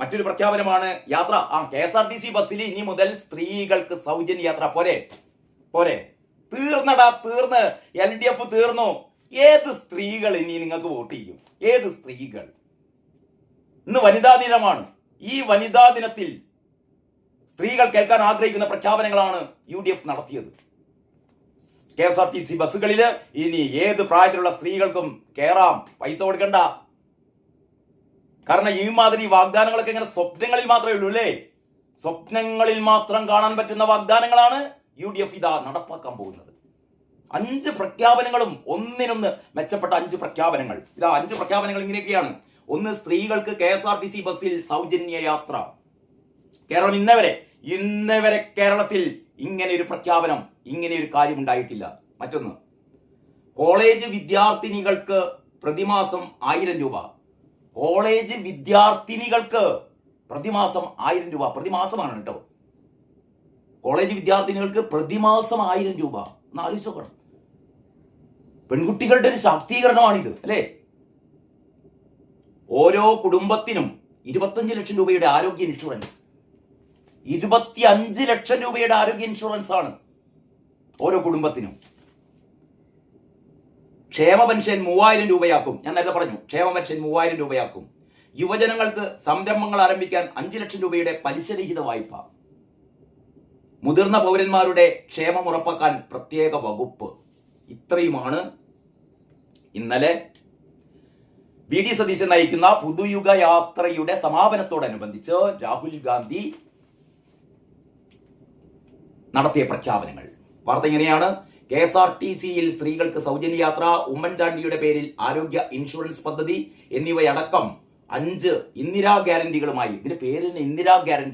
മറ്റൊരു പ്രഖ്യാപനമാണ് യാത്ര. KSRTC ബസ്സിൽ ഇനി മുതൽ സ്ത്രീകൾക്ക് സൗജന്യ യാത്ര. പോരെ പോരെ, തീർന്നടാ, തീർന്ന്. LDF തീർന്നു. ഏത് സ്ത്രീകൾ ഇനി നിങ്ങൾക്ക് വോട്ട് ചെയ്യും? ഏത് സ്ത്രീകൾ? ഇന്ന് വനിതാ ദിനമാണ്. ഈ വനിതാ ദിനത്തിൽ സ്ത്രീകൾ കേൾക്കാൻ ആഗ്രഹിക്കുന്ന പ്രഖ്യാപനങ്ങളാണ് UDF നടത്തിയത്. KSRTC ബസ്സുകളിൽ ഇനി ഏത് പ്രായത്തിലുള്ള സ്ത്രീകൾക്കും കയറാം, പൈസ കൊടുക്കണ്ട. കാരണം ഈ മാതിരി വാഗ്ദാനങ്ങളൊക്കെ ഇങ്ങനെ സ്വപ്നങ്ങളിൽ മാത്രമേ ഉള്ളൂ അല്ലേ? സ്വപ്നങ്ങളിൽ മാത്രം കാണാൻ പറ്റുന്ന വാഗ്ദാനങ്ങളാണ് UDF ഇതാ നടപ്പാക്കാൻ പോകുന്നത്. 5 പ്രഖ്യാപനങ്ങളും ഒന്നിനൊന്ന് മെച്ചപ്പെട്ട 5 പ്രഖ്യാപനങ്ങൾ. ഇതാ 5 പ്രഖ്യാപനങ്ങൾ ഇങ്ങനെയൊക്കെയാണ്. 1, സ്ത്രീകൾക്ക് KSRTC ബസ്സിൽ സൗജന്യ യാത്ര. കേരളം ഇന്നവരെ കേരളത്തിൽ ഇങ്ങനെ ഒരു പ്രഖ്യാപനം, ഇങ്ങനെ ഒരു കാര്യം ഉണ്ടായിട്ടില്ല. മറ്റൊന്ന്, കോളേജ് വിദ്യാർത്ഥിനികൾക്ക് പ്രതിമാസം 1000 രൂപ. കോളേജ് വിദ്യാർത്ഥിനികൾക്ക് പ്രതിമാസം 1000 രൂപ. പ്രതിമാസമാണ് കേട്ടോ. കോളേജ് വിദ്യാർത്ഥിനികൾക്ക് പ്രതിമാസം 1000 രൂപ. ഒന്ന് ആലോചിച്ചോക്കണം. പെൺകുട്ടികളുടെ ഒരു ശാക്തീകരണമാണിത് അല്ലേ? ഓരോ കുടുംബത്തിനും 25 ലക്ഷം രൂപയുടെ ആരോഗ്യ ഇൻഷുറൻസ്. 25 ലക്ഷം രൂപയുടെ ആരോഗ്യ ഇൻഷുറൻസ് ആണ് ഓരോ കുടുംബത്തിനും. ക്ഷേമ പെൻഷൻ 3000 രൂപയാക്കും. ഞാൻ നേരത്തെ പറഞ്ഞു, ക്ഷേമ പെൻഷൻ 3000 രൂപയാക്കും. യുവജനങ്ങൾക്ക് സംരംഭങ്ങൾ ആരംഭിക്കാൻ 5 ലക്ഷം രൂപയുടെ പലിശരഹിത വായ്പ. മുതിർന്ന പൗരന്മാരുടെ ക്ഷേമം ഉറപ്പാക്കാൻ പ്രത്യേക വകുപ്പ്. ഇത്രയുമാണ് ഇന്നലെ VD സതീശൻ നയിക്കുന്ന പുതുയുഗ യാത്രയുടെ സമാപനത്തോടനുബന്ധിച്ച് രാഹുൽ ഗാന്ധി നടത്തിയ പ്രഖ്യാപനങ്ങൾ. വാർത്ത ഇങ്ങനെയാണ്: KSRTCയിൽ സ്ത്രീകൾക്ക് സൗജന്യ യാത്ര, ഉമ്മൻചാണ്ടിയുടെ പേരിൽ ആരോഗ്യ ഇൻഷുറൻസ് പദ്ധതി എന്നിവയടക്കം 5 ഇന്ദിരാ ഗ്യാരണ്ടികളുമായി. ഇതിന്റെ പേരിന് ഇന്ദിരാ ഗ്യാരണ്ടി.